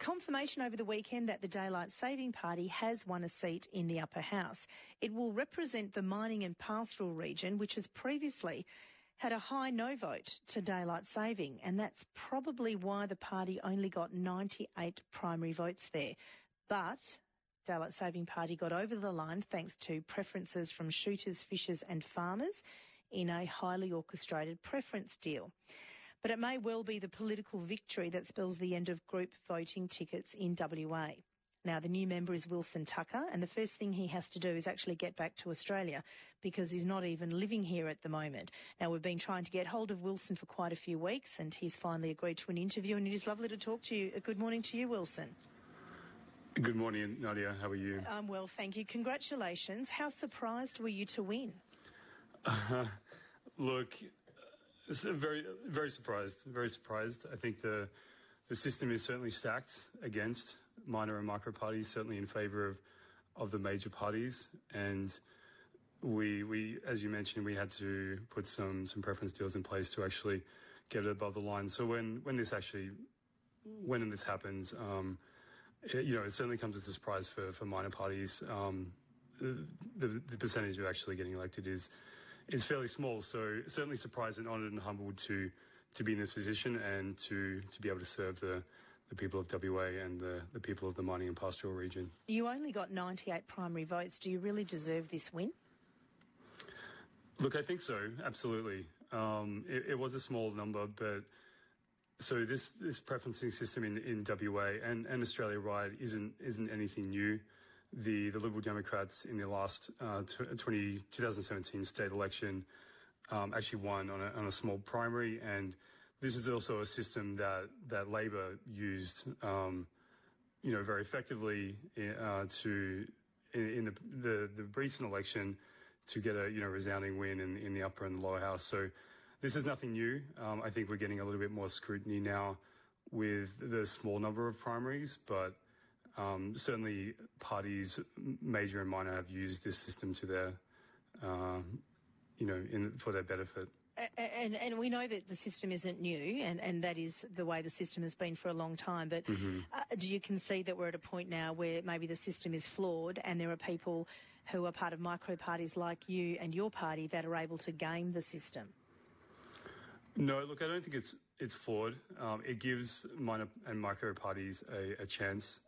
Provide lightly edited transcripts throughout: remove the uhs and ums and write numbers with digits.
Confirmation over the weekend that the Daylight Saving Party has won a seat in the upper house. It will represent the mining and pastoral region, which has previously had a high no vote to daylight saving, and that's probably why the party only got 98 primary votes there. But Daylight Saving Party got over the line thanks to preferences from shooters, fishers and farmers in a highly orchestrated preference deal. But it may well be the political victory that spells the end of group voting tickets in WA. Now, the new member is Wilson Tucker, and the first thing he has to do is actually get back to Australia because he's not even living here at the moment. Now, we've been trying to get hold of Wilson for quite a few weeks, and he's finally agreed to an interview, and it is lovely to talk to you. Good morning to you, Wilson. Good morning, Nadia. How are you? I'm well, thank you. Congratulations. How surprised were you to win? Look, very surprised. Very surprised. I think the system is certainly stacked against minor and micro parties, certainly in favour of the major parties. And we, as you mentioned, we had to put some preference deals in place to actually get it above the line. So when this happens, it certainly comes as a surprise for minor parties. The percentage of actually getting elected is fairly small. So certainly surprised and honoured and humbled to be in this position and to be able to serve the people of WA and the people of the mining and pastoral region. You only got 98 primary votes. Do you really deserve this win? Look, I think so, absolutely. It was a small number, but so this preferencing system in WA and Australia-wide isn't anything new. The Liberal Democrats in the last 2017 state election actually won on a small primary, and this is also a system that Labor used, very effectively in the recent election to get a resounding win in the upper and the lower house. So this is nothing new. I think we're getting a little bit more scrutiny now with the small number of primaries, but certainly parties, major and minor, have used this system to their, for their benefit. And we know that the system isn't new, and that is the way the system has been for a long time. But do you concede that we're at a point now where maybe the system is flawed and there are people who are part of micro parties like you and your party that are able to game the system? No, look, I don't think it's flawed. It gives minor and micro parties a chance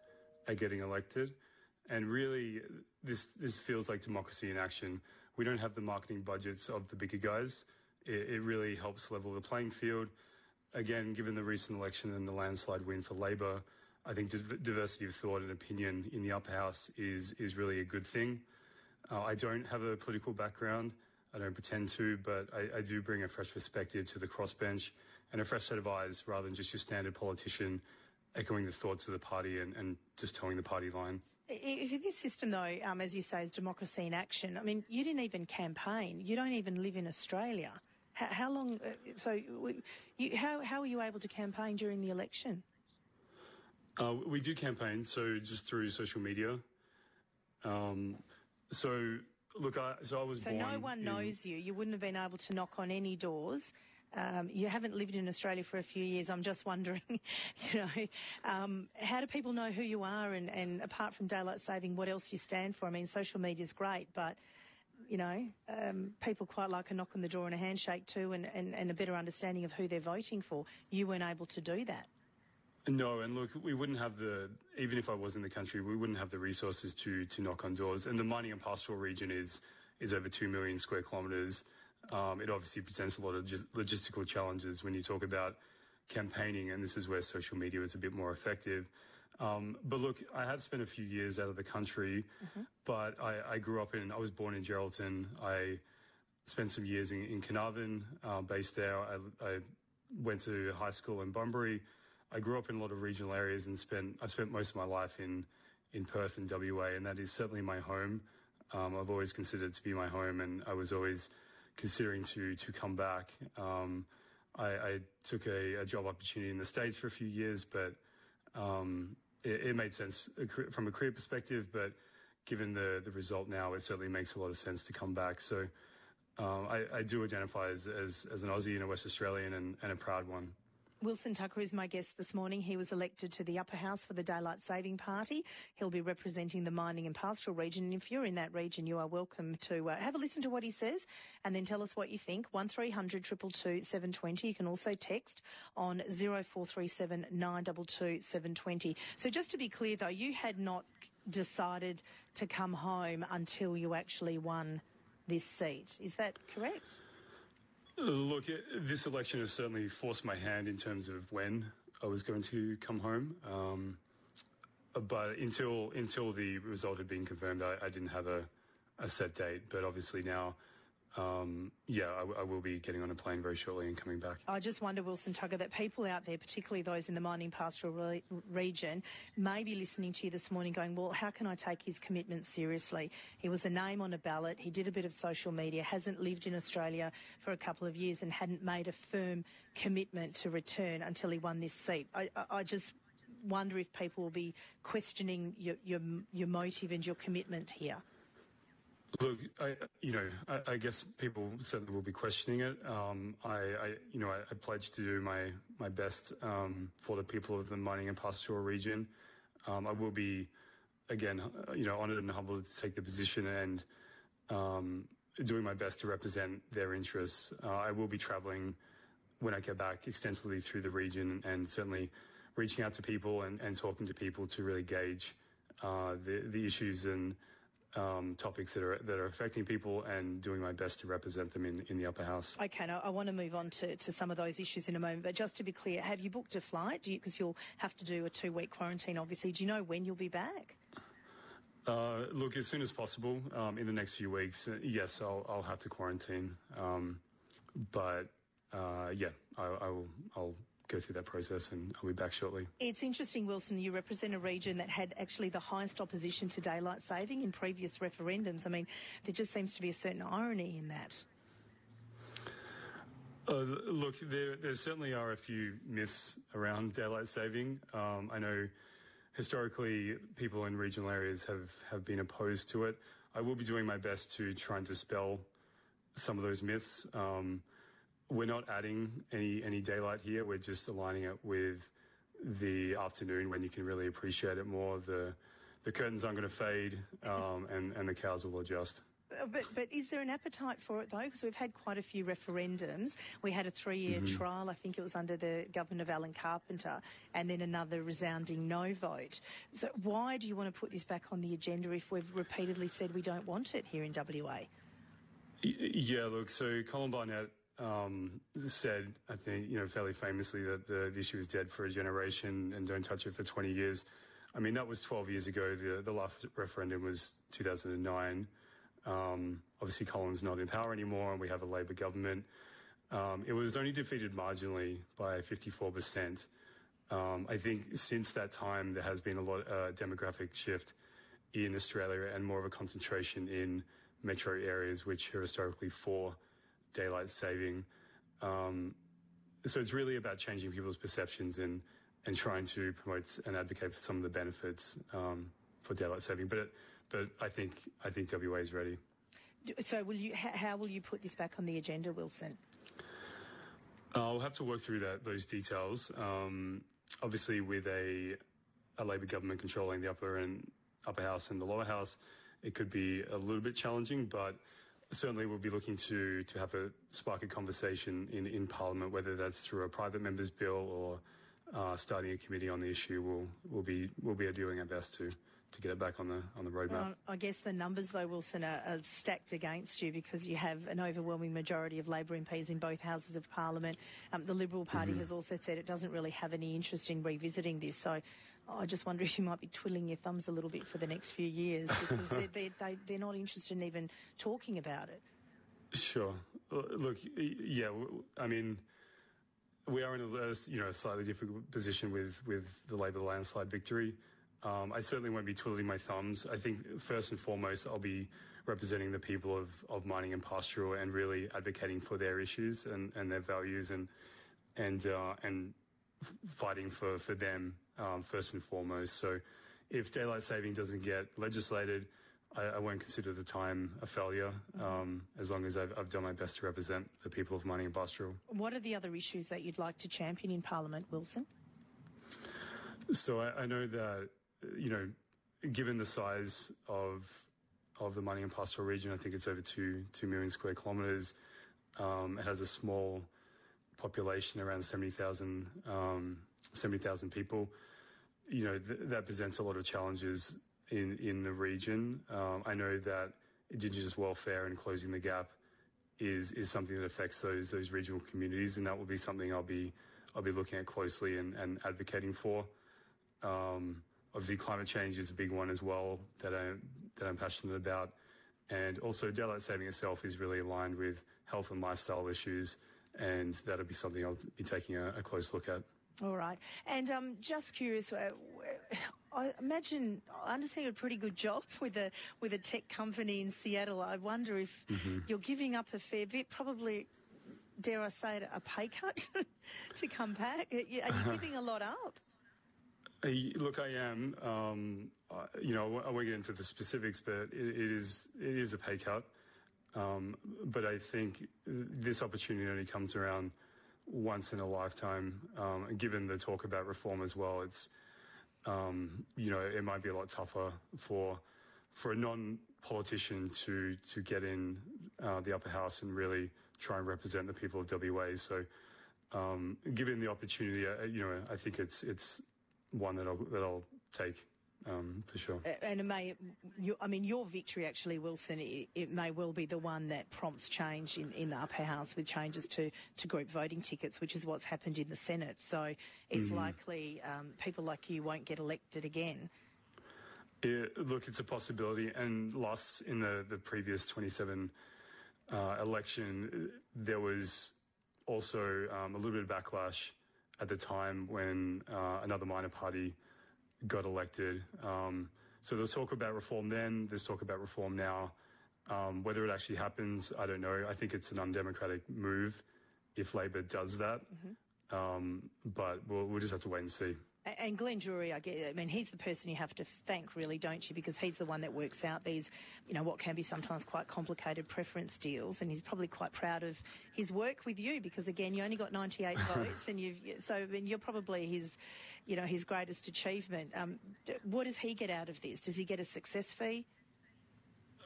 at getting elected. And really, this feels like democracy in action. We don't have the marketing budgets of the bigger guys. It really helps level the playing field. Again, given the recent election and the landslide win for Labor, I think diversity of thought and opinion in the upper house is really a good thing. I don't have a political background. I don't pretend to, but I do bring a fresh perspective to the crossbench and a fresh set of eyes rather than just your standard politician echoing the thoughts of the party and just towing the party line. If this system, though, as you say, is democracy in action, I mean, you didn't even campaign. You don't even live in Australia. How long? How were you able to campaign during the election? We do campaign, so just through social media. Look, I was born. So no one knows you. You wouldn't have been able to knock on any doors. You haven't lived in Australia for a few years. I'm just wondering, how do people know who you are? And apart from daylight saving, what else you stand for? I mean, social media is great, but people quite like a knock on the door and a handshake too, and a better understanding of who they're voting for. You weren't able to do that. No, and look, we wouldn't have even if I was in the country, we wouldn't have the resources to knock on doors. And the mining and pastoral region is over 2 million square kilometres. It obviously presents a lot of logistical challenges when you talk about campaigning, and this is where social media is a bit more effective. But look, I had spent a few years out of the country, but I was born in Geraldton. I spent some years in Carnarvon, based there. I went to high school in Bunbury. I grew up in a lot of regional areas and I've spent most of my life in Perth and WA, and that is certainly my home. I've always considered it to be my home, and I was always considering to come back. I took a job opportunity in the States for a few years, but it made sense from a career perspective, but given the result now, it certainly makes a lot of sense to come back. So I do identify as an Aussie and a West Australian and a proud one. Wilson Tucker is my guest this morning. He was elected to the upper house for the Daylight Saving Party. He'll be representing the mining and pastoral region. And if you're in that region, you are welcome to have a listen to what he says and then tell us what you think. 1300 222 720. You can also text on 0437 922 720. So just to be clear, though, you had not decided to come home until you actually won this seat. Is that correct? Look, this election has certainly forced my hand in terms of when I was going to come home. But until the result had been confirmed, I didn't have a set date. But obviously now, I will be getting on a plane very shortly and coming back. I just wonder, Wilson Tucker, that people out there, particularly those in the mining pastoral region, may be listening to you this morning going, well, how can I take his commitment seriously? He was a name on a ballot. He did a bit of social media, hasn't lived in Australia for a couple of years and hadn't made a firm commitment to return until he won this seat. I just wonder if people will be questioning your motive and your commitment here. Look, I guess people certainly will be questioning it. I pledge to do my best for the people of the mining and pastoral region. I will be, again, honoured and humbled to take the position and doing my best to represent their interests. I will be travelling when I get back extensively through the region and certainly reaching out to people and talking to people to really gauge the issues and topics that are affecting people and doing my best to represent them in the upper house. Okay, now I want to move on to some of those issues in a moment, but just to be clear, have you booked a flight? Because you'll have to do a 2-week quarantine, obviously. Do you know when you'll be back? Look, as soon as possible, in the next few weeks, yes, I'll have to quarantine. I'll go through that process and I'll be back shortly. It's interesting, Wilson, you represent a region that had actually the highest opposition to daylight saving in previous referendums. I mean, there just seems to be a certain irony in that. Look, there certainly are a few myths around daylight saving. I know historically people in regional areas have been opposed to it. I will be doing my best to try and dispel some of those myths. We're not adding any daylight here. We're just aligning it with the afternoon when you can really appreciate it more. The curtains aren't going to fade, and the cows will adjust. But is there an appetite for it, though? Because we've had quite a few referendums. We had a 3-year trial, I think it was under the government of Alan Carpenter, and then another resounding no vote. So why do you want to put this back on the agenda if we've repeatedly said we don't want it here in WA? Yeah, look, so Colin Barnett said, I think, fairly famously that the issue is dead for a generation and don't touch it for 20 years. I mean, that was 12 years ago. The last referendum was 2009. Obviously, Colin's not in power anymore and we have a Labor government. It was only defeated marginally by 54%. I think since that time, there has been a lot of demographic shift in Australia and more of a concentration in metro areas, which are historically for daylight saving. So it's really about changing people's perceptions and trying to promote and advocate for some of the benefits for daylight saving. But I think WA is ready. So how will you put this back on the agenda, Wilson? I'll have to work through those details. Obviously, with a Labor government controlling the upper house and the lower house, it could be a little bit challenging, but certainly we'll be looking to spark a conversation in Parliament, whether that's through a private member's bill or starting a committee on the issue. We'll be doing our best to get it back on the roadmap. Well, I guess the numbers, though, Wilson, are stacked against you because you have an overwhelming majority of Labor MPs in both houses of Parliament. The Liberal Party has also said it doesn't really have any interest in revisiting this. So I just wonder if you might be twiddling your thumbs a little bit for the next few years because they're not interested in even talking about it. Sure. Look, yeah, I mean, we are in a slightly difficult position with the Labor landslide victory. I certainly won't be twiddling my thumbs. I think first and foremost, I'll be representing the people of mining and pastoral and really advocating for their issues and their values and fighting for them first and foremost. So if daylight saving doesn't get legislated, I won't consider the time a failure, as long as I've done my best to represent the people of mining and pastoral. What are the other issues that you'd like to champion in Parliament, Wilson? So I know that, given the size of the mining and pastoral region, I think it's over 2 million square kilometres. It has a small population, around 70,000 people. That presents a lot of challenges in the region. I know that Indigenous welfare and closing the gap is something that affects those regional communities, and that will be something I'll be looking at closely and advocating for. Obviously, climate change is a big one as well that I'm passionate about, and also daylight saving itself is really aligned with health and lifestyle issues, and that'll be something I'll be taking a close look at. All right. And just curious, I understand you did a pretty good job with a tech company in Seattle. I wonder if you're giving up a fair bit, probably, dare I say it, a pay cut to come back. Are you giving a lot up? Look, I am. I won't get into the specifics, but it is a pay cut. But I think this opportunity only comes around once in a lifetime. Given the talk about reform as well, it's it might be a lot tougher for a non-politician to get in the upper house and really try and represent the people of WA. So, given the opportunity, I think it's one that I'll take. For sure. And it may, your victory actually, Wilson, it may well be the one that prompts change in the upper house with changes to group voting tickets, which is what's happened in the Senate. So it's likely people like you won't get elected again. Look, it's a possibility. And in the previous 27 election, there was also a little bit of backlash at the time when another minor party got elected. So there's talk about reform then, there's talk about reform now. Whether it actually happens, I don't know. I think it's an undemocratic move if Labor does that. But we'll just have to wait and see. And Glenn Drury, he's the person you have to thank, really, don't you? Because he's the one that works out these, what can be sometimes quite complicated preference deals. And he's probably quite proud of his work with you because, again, you only got 98 votes. And you're probably his greatest achievement. What does he get out of this? Does he get a success fee?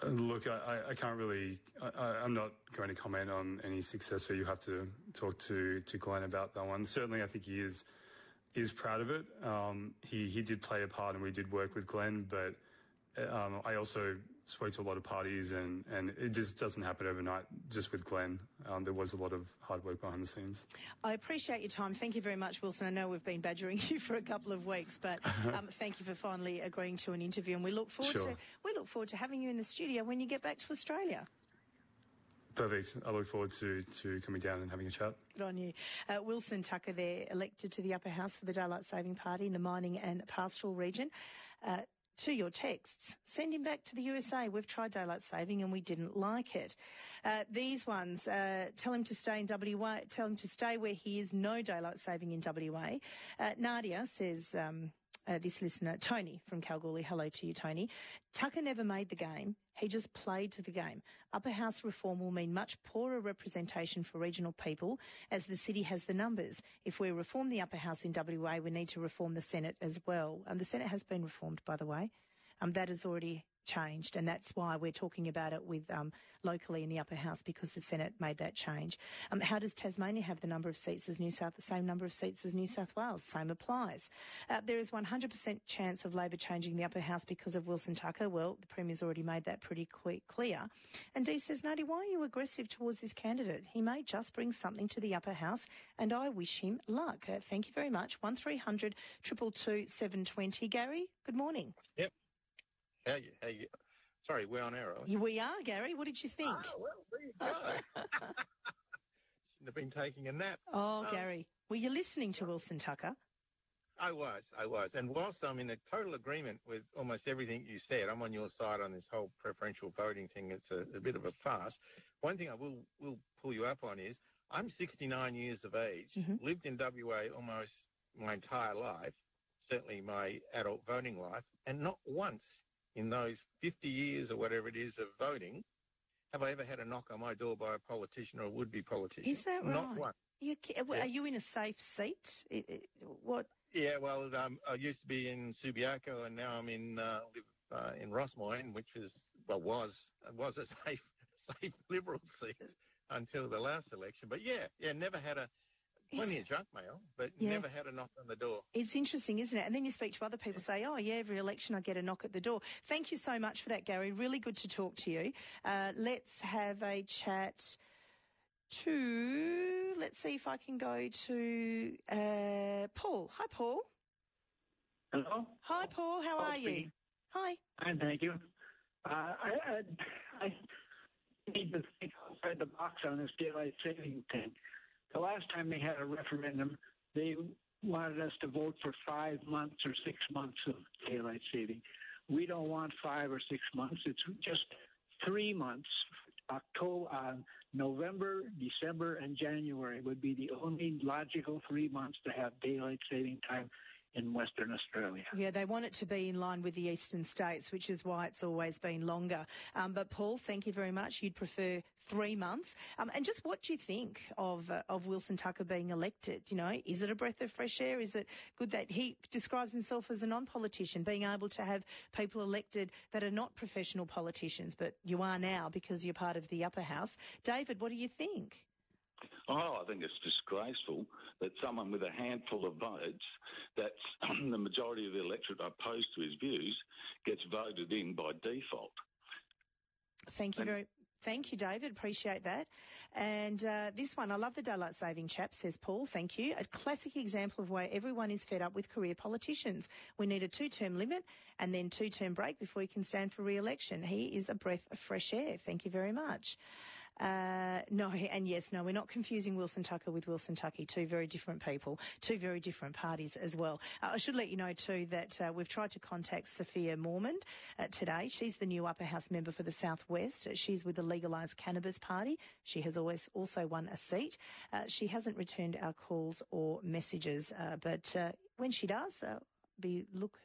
Look, I can't really, I'm not going to comment on any success fee. You have to talk to Glenn about that one. Certainly, I think he is proud of it. He did play a part and we did work with Glenn, but I also spoke to a lot of parties and it just doesn't happen overnight just with Glenn. There was a lot of hard work behind the scenes. I appreciate your time. Thank you very much, Wilson. I know we've been badgering you for a couple of weeks, but thank you for finally agreeing to an interview, and we look forward to having you in the studio when you get back to Australia. Perfect. I look forward to coming down and having a chat. Good on you. Wilson Tucker there, elected to the upper house for the Daylight Saving Party in the mining and pastoral region. To your texts, send him back to the USA. We've tried daylight saving and we didn't like it. These ones, tell him to stay in WA, tell him to stay where he is, no daylight saving in WA. Nadia says, this listener, Tony from Kalgoorlie, hello to you, Tony. Tucker never made the game. He just played to the game. Upper house reform will mean much poorer representation for regional people as the city has the numbers. If we reform the upper house in WA, we need to reform the Senate as well. The Senate has been reformed, by the way. That has already changed, and that's why we're talking about it with locally in the upper house, because the Senate made that change. How does Tasmania have the number of seats as the same number of seats as New South Wales? Same applies. There is 100% chance of Labor changing the upper house because of Wilson Tucker. Well, the Premier's already made that pretty clear. And Dee says, Nadi, why are you aggressive towards this candidate? He may just bring something to the upper house, and I wish him luck. Thank you very much. 1300 222 720. Gary, good morning. Yep. How you? Sorry, we're on air. We are, Gary. What did you think? Well, there you go. Shouldn't have been taking a nap. Oh, Gary, were you listening to Wilson Tucker? I was. And whilst I'm in a total agreement with almost everything you said, I'm on your side on this whole preferential voting thing. It's a bit of a farce. One thing I will pull you up on is I'm 69 years of age, lived in WA almost my entire life, certainly my adult voting life, and not once in those 50 years or whatever it is of voting, have I ever had a knock on my door by a politician or a would-be politician? Is that right? Not one. Are you in a safe seat? What? Yeah, well, I used to be in Subiaco, and now I'm in Rossmoyne, which was a safe Liberal seat until the last election. But yeah, never had plenty of junk mail, but never had a knock on the door. It's interesting, isn't it? And then you speak to other people, say, oh, yeah, every election I get a knock at the door. Thank you so much for that, Gary. Really good to talk to you. Let's have a chat let's see if I can go to Paul. Hi, Paul. Hello. Hi, Paul. How are you? Hi. Fine, thank you. I need to think outside the box on this daylight saving thing. The last time they had a referendum, they wanted us to vote for 5 months or 6 months of daylight saving. We don't want 5 or 6 months. It's just 3 months. November, December, and January would be the only logical 3 months to have daylight saving time in Western Australia. Yeah, they want it to be in line with the eastern states, which is why it's always been longer. But Paul, thank you very much. You'd prefer 3 months. And just what do you think of Wilson Tucker being elected? You know, is it a breath of fresh air? Is it good that he describes himself as a non-politician, being able to have people elected that are not professional politicians, but you are now because you're part of the upper house? David, what do you think? Oh, I think it's disgraceful that someone with a handful of votes, that's the majority of the electorate opposed to his views, gets voted in by default. Thank you, David. Appreciate that. And this one, I love the daylight saving chap, says Paul. Thank you. A classic example of why everyone is fed up with career politicians. We need a 2-term limit and then 2-term break before you can stand for re-election. He is a breath of fresh air. Thank you very much. No, we're not confusing Wilson Tucker with Wilson Tucky. Two very different people, two very different parties as well. I should let you know too that we've tried to contact Sophia Mormond today. She's the new upper house member for the Southwest. She's with the Legalised Cannabis Party. She has always also won a seat. She hasn't returned our calls or messages, but when she does,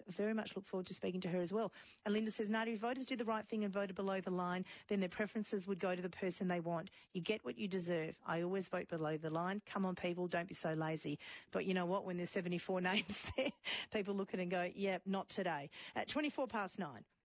very much look forward to speaking to her as well. And Linda says, Nadia, if voters did the right thing and voted below the line, then their preferences would go to the person they want. You get what you deserve. I always vote below the line. Come on, people, don't be so lazy. But you know what? When there's 74 names there, people look at it and go, yeah, not today. At 9:24.